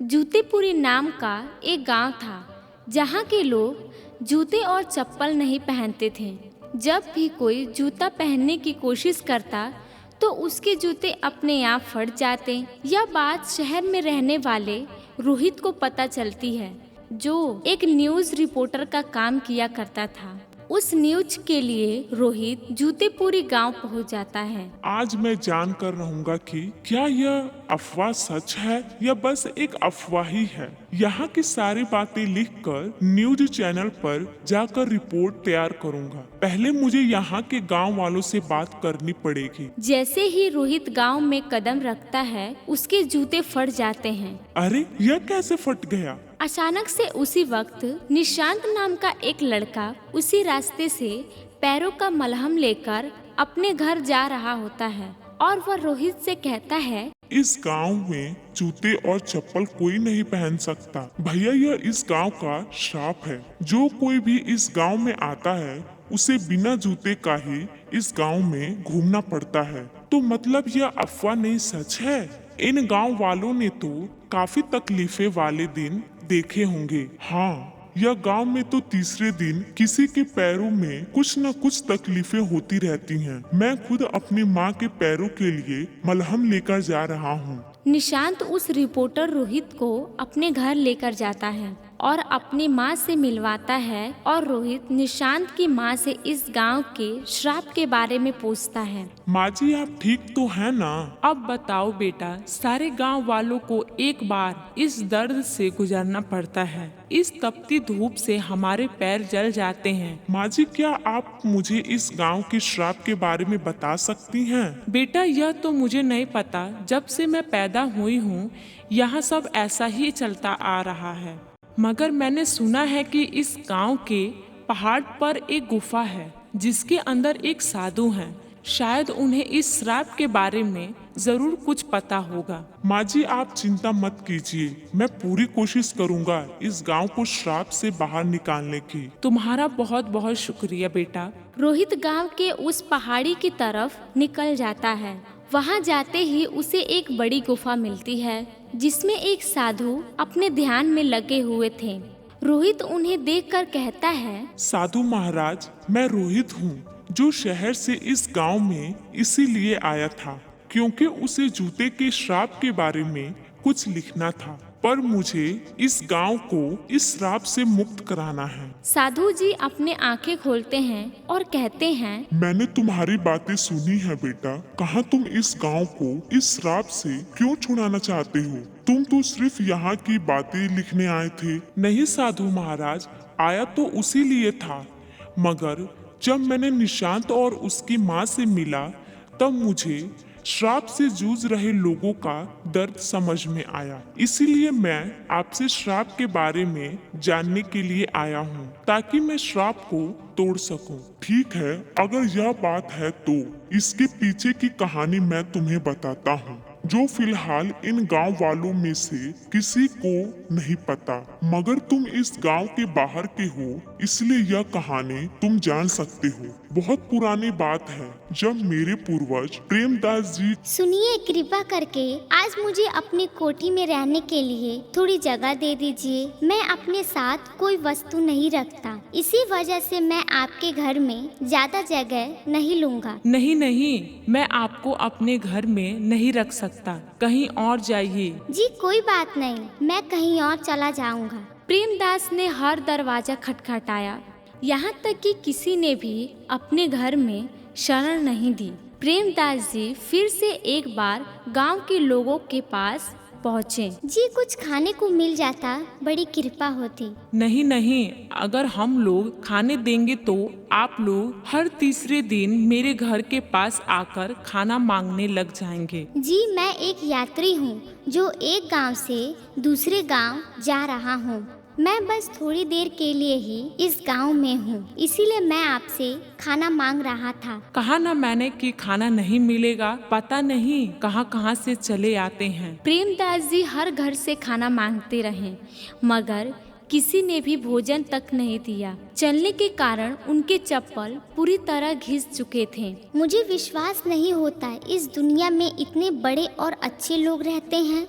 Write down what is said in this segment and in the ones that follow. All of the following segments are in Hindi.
जूतेपुरी नाम का एक गांव था जहां के लोग जूते और चप्पल नहीं पहनते थे। जब भी कोई जूता पहनने की कोशिश करता तो उसके जूते अपने आप फट जाते। यह बात शहर में रहने वाले रोहित को पता चलती है, जो एक न्यूज़ रिपोर्टर का काम किया करता था। उस न्यूज़ के लिए रोहित जूतेपुरी गांव पहुंच जाता है। आज मैं जान कर रहूंगा कि क्या यह अफवाह सच है या बस एक अफवाह ही है। यहाँ की सारी बातें लिखकर न्यूज चैनल पर जाकर रिपोर्ट तैयार करूंगा। पहले मुझे यहाँ के गांव वालों से बात करनी पड़ेगी। जैसे ही रोहित गांव में कदम रखता है, उसके जूते फट जाते हैं। अरे यह कैसे फट गया? अचानक से उसी वक्त निशांत नाम का एक लड़का उसी रास्ते से पैरों का मलहम लेकर अपने घर जा रहा होता है और वह रोहित से कहता है, इस गांव में जूते और चप्पल कोई नहीं पहन सकता। भैया यह इस गांव का श्राप है। जो कोई भी इस गांव में आता है उसे बिना जूते का ही इस गांव में घूमना पड़ता है। तो मतलब यह अफवाह नहीं, सच है। इन गांव वालों ने तो काफी तकलीफे वाले दिन देखे होंगे। हाँ, यह गांव में तो तीसरे दिन किसी के पैरों में कुछ न कुछ तकलीफें होती रहती हैं। मैं खुद अपनी माँ के पैरों के लिए मलहम लेकर जा रहा हूँ। निशांत उस रिपोर्टर रोहित को अपने घर लेकर जाता है और अपनी माँ से मिलवाता है और रोहित निशांत की माँ से इस गांव के श्राप के बारे में पूछता है। माँ जी आप ठीक तो है ना? अब बताओ बेटा, सारे गांव वालों को एक बार इस दर्द से गुजरना पड़ता है। इस तपती धूप से हमारे पैर जल जाते हैं। माँ जी क्या आप मुझे इस गांव के श्राप के बारे में बता सकती हैं? बेटा यह तो मुझे नहीं पता। जब से मैं पैदा हुई हूँ यहाँ सब ऐसा ही चलता आ रहा है, मगर मैंने सुना है कि इस गांव के पहाड़ पर एक गुफा है जिसके अंदर एक साधु है। शायद उन्हें इस श्राप के बारे में जरूर कुछ पता होगा। माँ जी आप चिंता मत कीजिए, मैं पूरी कोशिश करूँगा इस गांव को श्राप से बाहर निकालने की। तुम्हारा बहुत बहुत शुक्रिया बेटा। रोहित गांव के उस पहाड़ी की तरफ निकल जाता है। वहां जाते ही उसे एक बड़ी गुफा मिलती है जिसमें एक साधु अपने ध्यान में लगे हुए थे। रोहित उन्हें देखकर कहता है, साधु महाराज मैं रोहित हूँ जो शहर से इस गांव में इसीलिए आया था क्योंकि उसे जूते के श्राप के बारे में कुछ लिखना था, पर मुझे इस गांव को इस श्राप से मुक्त कराना है। साधु जी अपने आंखें खोलते हैं और कहते हैं, मैंने तुम्हारी बातें सुनी है बेटा। कहाँ तुम इस गांव को इस श्राप से क्यों छुड़ाना चाहते हो? तुम तो सिर्फ यहाँ की बातें लिखने आए थे। नहीं साधु महाराज, आया तो उसी लिए था, मगर जब मैंने निशांत और उसकी माँ से मिला तब मुझे श्राप से जूझ रहे लोगों का दर्द समझ में आया। इसीलिए मैं आपसे श्राप के बारे में जानने के लिए आया हूँ ताकि मैं श्राप को तोड़ सकूं। ठीक है, अगर यह बात है तो इसके पीछे की कहानी मैं तुम्हें बताता हूँ जो फिलहाल इन गांव वालों में से किसी को नहीं पता, मगर तुम इस गांव के बाहर के हो इसलिए यह कहानी तुम जान सकते हो। बहुत पुरानी बात है जब मेरे पूर्वज प्रेमदास जी। सुनिए, कृपा करके आज मुझे अपनी कोठी में रहने के लिए थोड़ी जगह दे दीजिए। मैं अपने साथ कोई वस्तु नहीं रखता, इसी वजह से मैं आपके घर में ज्यादा जगह नहीं लूँगा। नहीं नहीं, मैं आपको अपने घर में नहीं रख सकता, कहीं और जाइए। जी कोई बात नहीं, मैं कहीं और चला जाऊँगा। प्रेमदास ने हर दरवाजा खटखटाया, यहाँ तक कि किसी ने भी अपने घर में शरण नहीं दी। प्रेमदास जी फिर से एक बार गांव के लोगों के पास पहुँचे। जी कुछ खाने को मिल जाता बड़ी कृपा होती। नहीं नहीं, अगर हम लोग खाने देंगे तो आप लोग हर तीसरे दिन मेरे घर के पास आकर खाना मांगने लग जाएंगे। जी मैं एक यात्री हूँ जो एक गांव से दूसरे गांव जा रहा हूँ। मैं बस थोड़ी देर के लिए ही इस गांव में हूँ, इसीलिए मैं आपसे खाना मांग रहा था। कहा ना मैंने कि खाना नहीं मिलेगा। पता नहीं कहाँ कहाँ से चले आते हैं। प्रेमदास जी हर घर से खाना मांगते रहे, मगर किसी ने भी भोजन तक नहीं दिया। चलने के कारण उनके चप्पल पूरी तरह घिस चुके थे। मुझे विश्वास नहीं होता इस दुनिया में इतने बड़े और अच्छे लोग रहते हैं,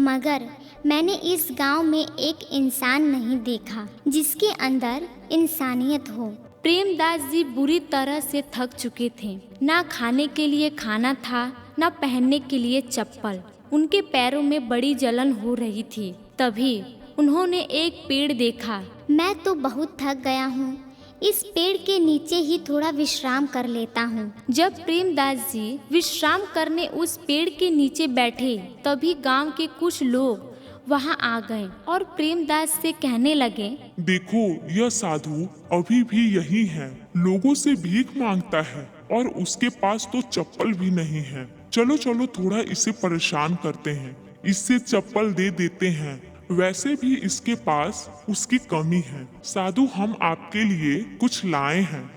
मगर मैंने इस गांव में एक इंसान नहीं देखा जिसके अंदर इंसानियत हो। प्रेमदास जी बुरी तरह से थक चुके थे। ना खाने के लिए खाना था, ना पहनने के लिए चप्पल। उनके पैरों में बड़ी जलन हो रही थी। तभी उन्होंने एक पेड़ देखा। मैं तो बहुत थक गया हूँ, इस पेड़ के नीचे ही थोड़ा विश्राम कर लेता हूँ। जब प्रेमदास जी विश्राम करने उस पेड़ के नीचे बैठे, तभी गांव के कुछ लोग वहां आ गए और प्रेमदास से कहने लगे, देखो यह साधु अभी भी यही है, लोगों से भीख मांगता है और उसके पास तो चप्पल भी नहीं है। चलो चलो थोड़ा इसे परेशान करते हैं, इससे चप्पल दे देते हैं। वैसे भी इसके पास उसकी कमी है। साधु हम आपके लिए कुछ लाए हैं,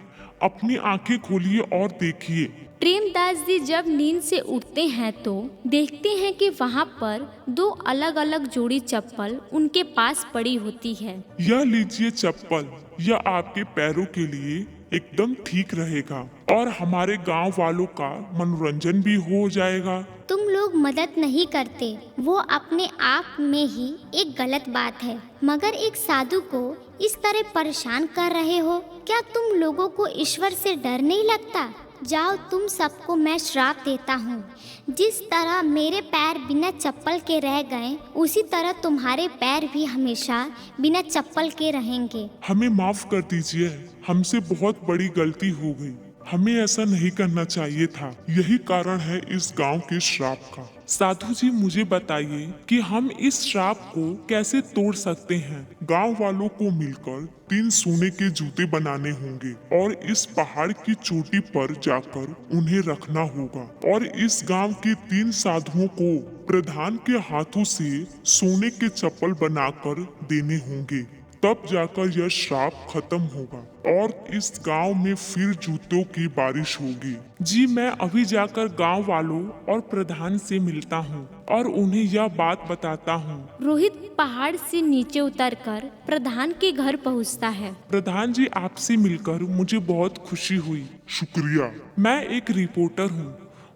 अपनी आंखें खोलिए और देखिए। प्रेमदास जी जब नींद से उठते हैं तो देखते हैं कि वहाँ पर दो अलग अलग जोड़ी चप्पल उनके पास पड़ी होती है। यह लीजिए चप्पल, यह आपके पैरों के लिए एकदम ठीक रहेगा और हमारे गांव वालों का मनोरंजन भी हो जाएगा। तुम लोग मदद नहीं करते, वो अपने आप में ही एक गलत बात है, मगर एक साधु को इस तरह परेशान कर रहे हो। क्या तुम लोगों को ईश्वर से डर नहीं लगता? जाओ, तुम सबको मैं श्राप देता हूँ। जिस तरह मेरे पैर बिना चप्पल के रह गए, उसी तरह तुम्हारे पैर भी हमेशा बिना चप्पल के रहेंगे। हमें माफ कर दीजिए, हमसे बहुत बड़ी गलती हो गई। हमें ऐसा नहीं करना चाहिए था। यही कारण है इस गांव के श्राप का। साधु जी मुझे बताइए कि हम इस श्राप को कैसे तोड़ सकते हैं। गांव वालों को मिलकर 3 सोने के जूते बनाने होंगे और इस पहाड़ की चोटी पर जाकर उन्हें रखना होगा और इस गांव के 3 साधुओं को प्रधान के हाथों से सोने के चप्पल बनाकर देने होंगे। तब जाकर यह श्राप खत्म होगा और इस गांव में फिर जूतों की बारिश होगी। जी मैं अभी जाकर गांव वालों और प्रधान से मिलता हूँ और उन्हें यह बात बताता हूँ। रोहित पहाड़ से नीचे उतरकर प्रधान के घर पहुँचता है। प्रधान जी आपसे मिलकर मुझे बहुत खुशी हुई। शुक्रिया। मैं एक रिपोर्टर हूँ,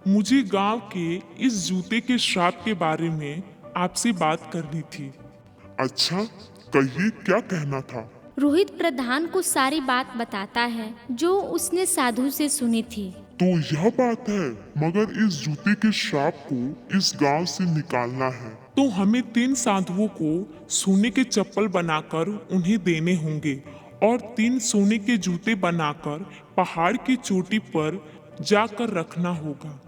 मुझे गांव के इस जूते के श्राप के बारे में आपसे बात करनी थी। अच्छा, कहिए क्या कहना था। रोहित प्रधान को सारी बात बताता है जो उसने साधु से सुनी थी। तो यह बात है, मगर इस जूते के श्राप को इस गांव से निकालना है। तो हमें 3 साधुओं को सोने के चप्पल बनाकर उन्हें देने होंगे और 3 सोने के जूते बनाकर पहाड़ की चोटी पर जाकर रखना होगा।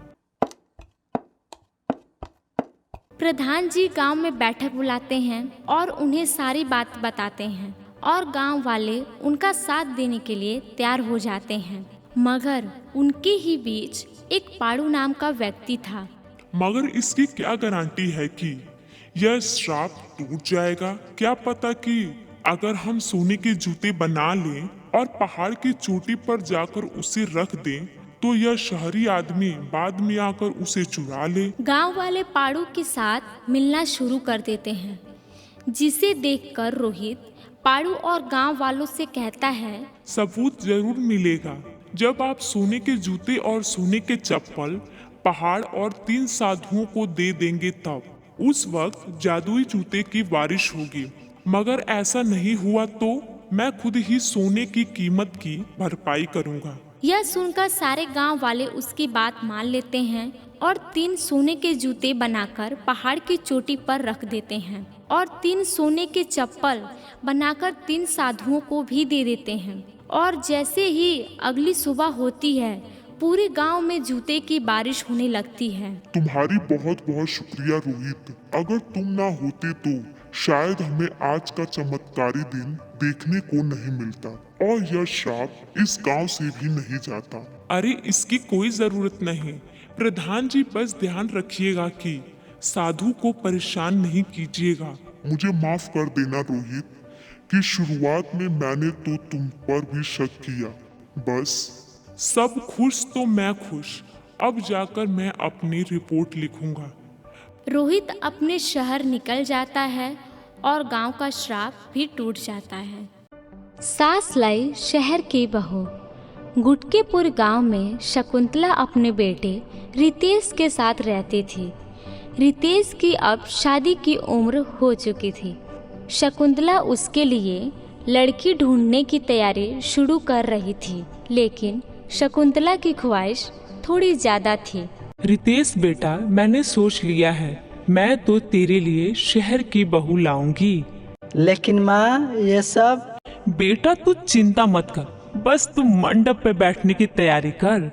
प्रधान जी गांव में बैठक बुलाते हैं और उन्हें सारी बात बताते हैं और गांव वाले उनका साथ देने के लिए तैयार हो जाते हैं। मगर उनके ही बीच एक पाड़ू नाम का व्यक्ति था। मगर इसकी क्या गारंटी है कि यह श्राप टूट जाएगा? क्या पता कि अगर हम सोने के जूते बना लें और पहाड़ की चोटी पर जाकर उसे रख दें तो यह शहरी आदमी बाद में आकर उसे चुरा ले। गांव वाले पाड़ू के साथ मिलना शुरू कर देते हैं, जिसे देखकर रोहित पाड़ू और गांव वालों से कहता है, सबूत जरूर मिलेगा। जब आप सोने के जूते और सोने के चप्पल पहाड़ और 3 साधुओं को दे देंगे तब उस वक्त जादुई जूते की बारिश होगी। मगर ऐसा नहीं हुआ तो मैं खुद ही सोने की कीमत की भरपाई करूंगा। यह सुनकर सारे गांव वाले उसकी बात मान लेते हैं और 3 सोने के जूते बनाकर पहाड़ की चोटी पर रख देते हैं और 3 सोने के चप्पल बनाकर 3 साधुओं को भी दे देते हैं। और जैसे ही अगली सुबह होती है, पूरे गांव में जूते की बारिश होने लगती है। तुम्हारी बहुत बहुत शुक्रिया रोहित। अगर तुम ना होते तो शायद हमें आज का चमत्कारी दिन देखने को नहीं मिलता और यह श्राप इस गांव से भी नहीं जाता। अरे इसकी कोई जरूरत नहीं। प्रधान जी बस ध्यान रखिएगा कि साधु को परेशान नहीं कीजिएगा। मुझे माफ कर देना रोहित कि शुरुआत में मैंने तो तुम पर भी शक किया। बस सब खुश तो मैं खुश। अब जाकर मैं अपनी रिपोर्ट लिखूंगा। रोहित अपने शहर निकल जाता है और गांव का श्राप भी टूट जाता है। सास लाई शहर की बहू। गुटकेपुर गांव में शकुंतला अपने बेटे रितेश के साथ रहती थी। रितेश की अब शादी की उम्र हो चुकी थी। शकुंतला उसके लिए लड़की ढूंढने की तैयारी शुरू कर रही थी, लेकिन शकुंतला की ख्वाहिश थोड़ी ज्यादा थी। रितेश बेटा, मैंने सोच लिया है, मैं तो तेरे लिए शहर की बहू लाऊंगी। लेकिन माँ ये सब। बेटा तू चिंता मत कर, बस तू मंडप पे बैठने की तैयारी कर।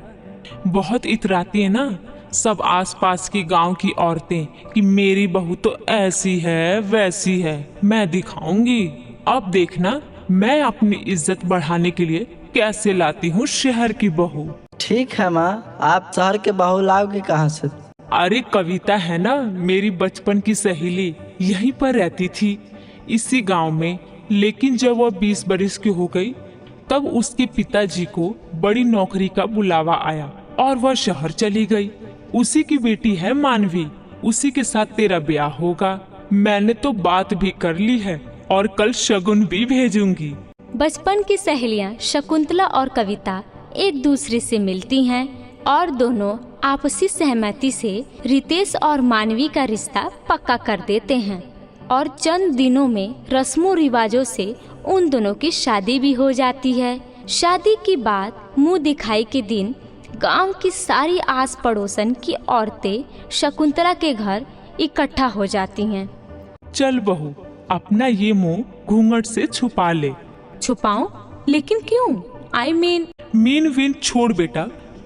बहुत इतराती है ना सब आसपास की गांव की औरतें कि मेरी बहू तो ऐसी है वैसी है। मैं दिखाऊंगी, अब देखना मैं अपनी इज्जत बढ़ाने के लिए कैसे लाती हूँ शहर की बहू। ठीक है माँ, आप शहर के बहू लाओगे कहाँ से? अरे कविता है ना, मेरी बचपन की सहेली, यहीं पर रहती थी इसी गांव में। लेकिन जब वह 20 बरस की हो गई तब उसके पिताजी को बड़ी नौकरी का बुलावा आया और वह शहर चली गई। उसी की बेटी है मानवी, उसी के साथ तेरा ब्याह होगा। मैंने तो बात भी कर ली है और कल शगुन भी भेजूंगी। बचपन की सहेलियां शकुंतला और कविता एक दूसरे से मिलती हैं और दोनों आपसी सहमति से रितेश और मानवी का रिश्ता पक्का कर देते हैं और चंद दिनों में रस्मों रिवाजों से उन दोनों की शादी भी हो जाती है। शादी की बात मुंह दिखाई के दिन गांव की सारी आस पड़ोसन की औरतें शकुंतला के घर इकट्ठा हो जाती हैं। चल बहू, अपना ये मुंह घूंघट से छुपा ले। छुपाऊं? लेकिन क्यों? मीन विन छोड़ बेटा,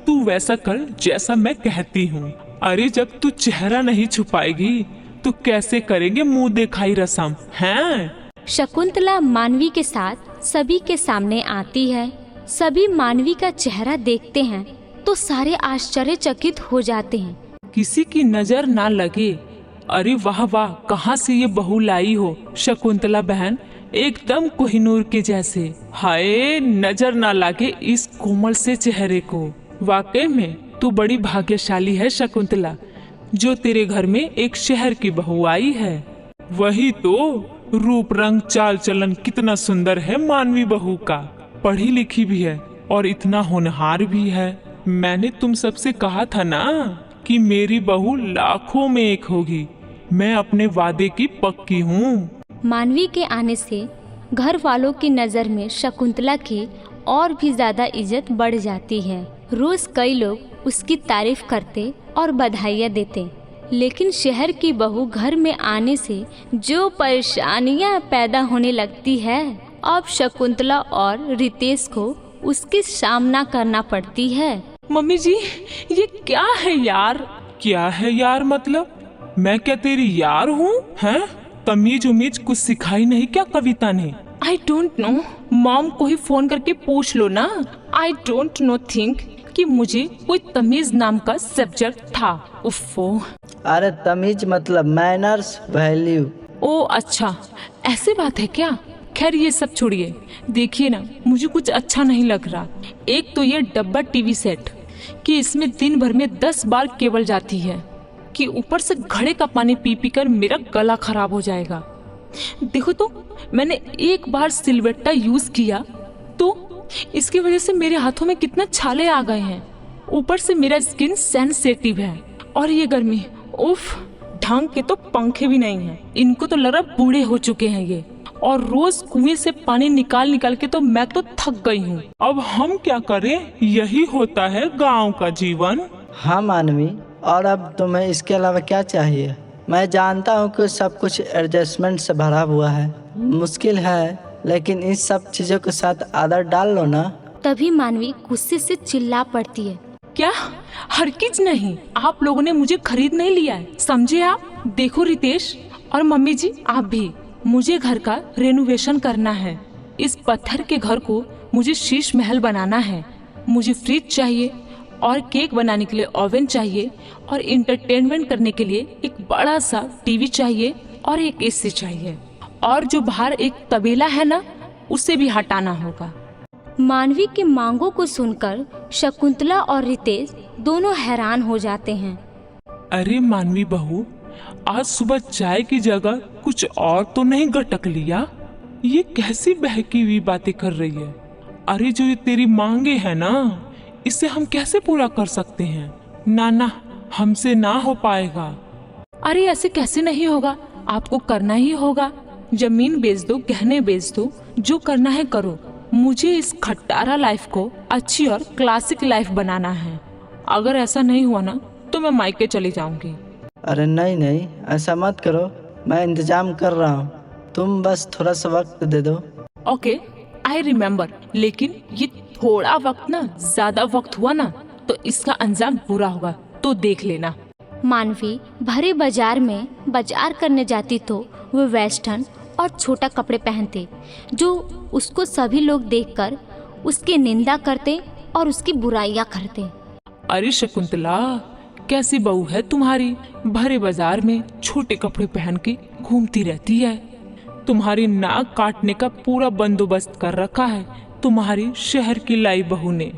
तू वैसा कर जैसा मैं कहती हूँ। अरे जब तू चेहरा नहीं छुपाएगी तो कैसे करेंगे मुंह दिखाई रस्म हैं? शकुंतला मानवी के साथ सभी के सामने आती है। सभी मानवी का चेहरा देखते हैं तो सारे आश्चर्यचकित हो जाते हैं। किसी की नजर ना लगे। अरे वाह वाह, कहाँ से ये बहू लाई हो शकुंतला बहन, एकदम कोहिनूर के जैसे। हाय, नजर ना लगे इस कोमल से चेहरे को। वाकई में तू बड़ी भाग्यशाली है शकुंतला, जो तेरे घर में एक शहर की बहू आई है। वही तो, रूप रंग चाल चलन कितना सुंदर है मानवी बहू का। पढ़ी लिखी भी है और इतना होनहार भी है। मैंने तुम सबसे कहा था ना कि मेरी बहू लाखों में एक होगी। मैं अपने वादे की पक्की हूँ। मानवी के आने से घर वालों की नजर में शकुंतला की और भी ज्यादा इज्जत बढ़ जाती है। रोज कई लोग उसकी तारीफ करते और बधाइयाँ देते, लेकिन शहर की बहू घर में आने से जो परेशानियाँ पैदा होने लगती है, अब शकुंतला और रितेश को उसकी सामना करना पड़ती है। मम्मी जी, ये क्या है यार? क्या है यार मतलब? मैं क्या तेरी यार हूँ? हैं? तमीज उमीज कुछ सिखाई नहीं क्या कविता ने? आई डोंट नो, मॉम को ही फोन करके पूछ लो ना। आई डोंट नो थिंक कि मुझे कोई तमीज नाम का सब्जेक्ट था। उफ़ो। अरे तमीज मतलब मैनर्स, वैल्यू। ओ अच्छा, ऐसे बात है क्या? खैर ये सब छोड़िए। देखिए ना, मुझे कुछ अच्छा नहीं लग रहा। एक तो ये डब्बा टीवी सेट कि इसमें दिन भर में 10 बार केबल जाती है, कि ऊपर से घड़े का पानी पी पी कर मेरा गला खराब हो जाएगा। देखो तो, मैंने एक बार सिलवट्टा यूज किया तो इसकी वजह से मेरे हाथों में कितना छाले आ गए हैं। ऊपर से मेरा स्किन सेंसिटिव है और ये गर्मी, उफ, ढंग के तो पंखे भी नहीं हैं। इनको तो लग रहा बूढ़े हो चुके हैं ये। और रोज कुएं से पानी निकाल निकाल के तो मैं तो थक गई हूँ। अब हम क्या करें, यही होता है गांव का जीवन। हाँ मानवी, और अब तुम्हें इसके अलावा क्या चाहिए? मैं जानता हूँ कि सब कुछ एडजस्टमेंट से भरा हुआ है, मुश्किल है, लेकिन इन सब चीजों के साथ आदत डाल लो ना। तभी मानवी गुस्से से चिल्ला पड़ती है। क्या? हरगिज नहीं, आप लोगों ने मुझे खरीद नहीं लिया है, समझे आप? देखो रितेश और मम्मी जी, आप भी, मुझे घर का रेनोवेशन करना है। इस पत्थर के घर को मुझे शीश महल बनाना है। मुझे फ्रिज चाहिए और केक बनाने के लिए ओवन चाहिए और इंटरटेनमेंट करने के लिए एक बड़ा सा टीवी चाहिए और एक एसी चाहिए। और जो बाहर एक तबेला है ना, उसे भी हटाना होगा। मानवी की मांगों को सुनकर शकुंतला और रितेश दोनों हैरान हो जाते हैं। अरे मानवी बहू, आज सुबह चाय की जगह कुछ और तो नहीं गटक लिया? ये कैसी बहकी हुई बातें कर रही है? अरे जो ये तेरी मांगे है ना, इसे हम कैसे पूरा कर सकते हैं? ना, हमसे ना हो पाएगा। अरे ऐसे कैसे नहीं होगा, आपको करना ही होगा। जमीन बेच दो, गहने बेच दो, जो करना है करो। मुझे इस खट्टारा लाइफ को अच्छी और क्लासिक लाइफ बनाना है। अगर ऐसा नहीं हुआ ना तो मैं मायके चली जाऊंगी। अरे नहीं, ऐसा मत करो, मैं इंतजाम कर रहा हूँ, तुम बस थोड़ा सा वक्त दे दो। Okay, I remember. लेकिन ये थोड़ा वक्त ना ज्यादा वक्त हुआ ना तो इसका अंजाम बुरा होगा, तो देख लेना। मानवी भरे बाजार में बाजार करने जाती तो वो वेस्टर्न और छोटा कपड़े पहनते, जो उसको सभी लोग देखकर उसकी निंदा करते और उसकी बुराइयां करते। अरे शकुंतला, कैसी बहू है तुम्हारी? भरे बाजार में छोटे कपड़े पहन के घूमती रहती है। तुम्हारी नाक काटने का पूरा बंदोबस्त कर रखा है तुम्हारी शहर की लाई बहू ने।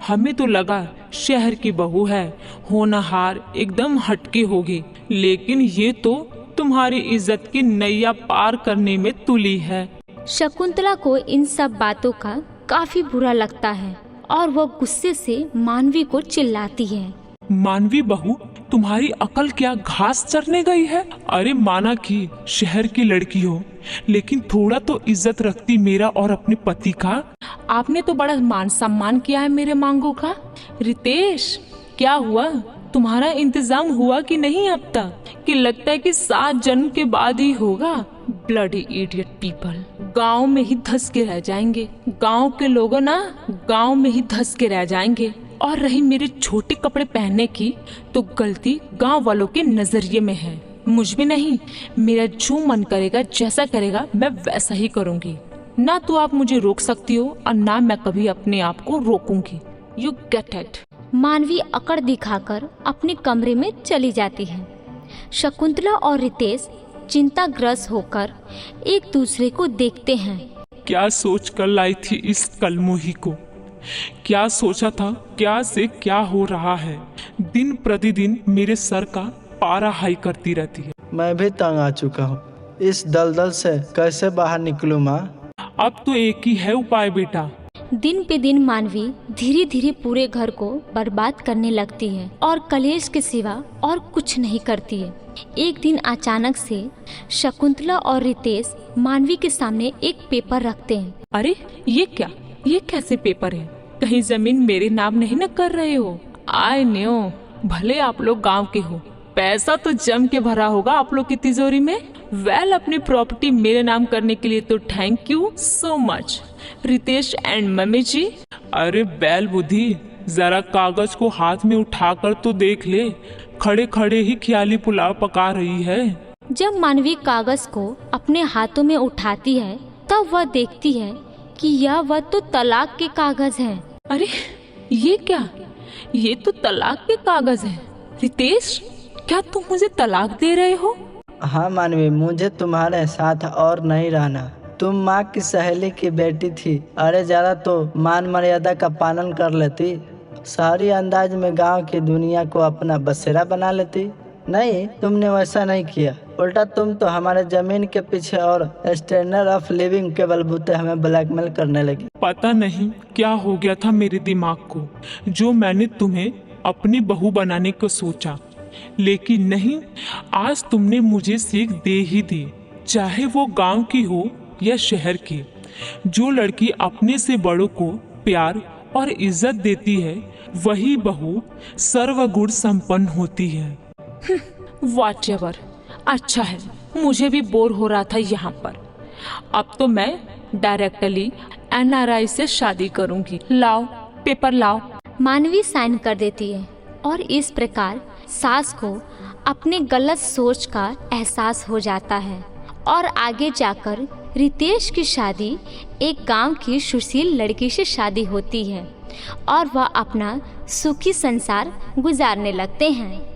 हमें तो लगा शहर की बहू है, होनहार, एकदम हटके होगी, लेकिन ये तो तुम्हारी इज्जत की नैया पार करने में तुली है। शकुंतला को इन सब बातों का काफी बुरा लगता है और वो गुस्से से मानवी को चिल्लाती है। मानवी बहू, तुम्हारी अकल क्या घास चरने गई है? अरे माना कि शहर की लड़की हो, लेकिन थोड़ा तो इज्जत रखती मेरा और अपने पति का। आपने तो बड़ा मान सम्मान किया है मेरे मांगों का। रितेश, क्या हुआ? तुम्हारा इंतजाम हुआ कि नहीं अब तक? कि लगता है कि 7 जन्म के बाद ही होगा। ब्लडी इडियट पीपल, गांव में ही धस के रह जाएंगे। गांव के लोग ना गांव में ही धस के रह जाएंगे। और रही मेरे छोटे कपड़े पहनने की, तो गलती गांव वालों के नजरिए में है, मुझ में नहीं। मेरा जो मन करेगा, जैसा करेगा, मैं वैसा ही करूंगी। ना तो आप मुझे रोक सकती हो और ना मैं कभी अपने आप को रोकूंगी। You get it. मानवी अकड़ दिखाकर अपने कमरे में चली जाती है। शकुंतला और रितेश चिंताग्रस्त होकर एक दूसरे को देखते हैं। क्या सोच कर लाई थी इस कलमोही को? क्या सोचा था क्या से क्या हो रहा है? दिन प्रतिदिन मेरे सर का पारा हाई करती रहती है। मैं भी तंग आ चुका हूँ, इस दलदल से कैसे बाहर निकलूं माँ? अब तो एक ही है उपाय बेटा। दिन पे दिन मानवी धीरे धीरे पूरे घर को बर्बाद करने लगती है और कलेश के सिवा और कुछ नहीं करती है। एक दिन अचानक से शकुंतला और रितेश मानवी के सामने एक पेपर रखते हैं। अरे ये क्या? ये कैसे पेपर है? कहीं जमीन मेरे नाम नहीं न कर रहे हो? आई न्यो, भले आप लोग गांव के हो, पैसा तो जम के भरा होगा आप लोग की तिजोरी में। वेल, अपनी प्रॉपर्टी मेरे नाम करने के लिए तो thank you so much Ritesh and mummy ji. अरे बैल बुद्धि, जरा कागज को हाथ में उठाकर तो देख ले, खड़े खड़े ही ख्याली पुलाव पका रही है। जब मानवी कागज को अपने हाथों में उठाती है तब वह देखती है कि यह तो तलाक के कागज हैं। अरे ये क्या? ये तो तलाक के कागज है। रितेश, क्या तुम मुझे तलाक दे रहे हो? हाँ मानवी, मुझे तुम्हारे साथ और नहीं रहना। तुम माँ की सहेली की बेटी थी। अरे जरा तो मान मर्यादा का पालन कर लेती, शहरी अंदाज में गांव की दुनिया को अपना बसेरा बना लेती। नहीं, तुमने वैसा नहीं किया। उल्टा तुम तो हमारे जमीन के पीछे और स्टैंडर्ड ऑफ लिविंग के बलबूते हमें ब्लैकमेल करने लगी। पता नहीं क्या हो गया था मेरे दिमाग को, जो मैंने तुम्हें अपनी बहू बनाने को सोचा, लेकिन नहीं, आज तुमने मुझे सीख दे ही दी। चाहे वो गांव की हो या शहर की, जो लड़की अपने से बड़ों को प्यार और इज्जत देती है, वही बहू सर्वगुण संपन्न होती है। व्हाटएवर। अच्छा है, मुझे भी बोर हो रहा था यहाँ पर। अब तो मैं डायरेक्टली NRI से शादी करूंगी। लाओ पेपर लाओ। मानवी साइन कर देती है और इस प्रकार सास को अपने गलत सोच का एहसास हो जाता है और आगे जाकर रितेश की शादी एक गांव की सुशील लड़की से शादी होती है और वह अपना सुखी संसार गुजारने लगते हैं।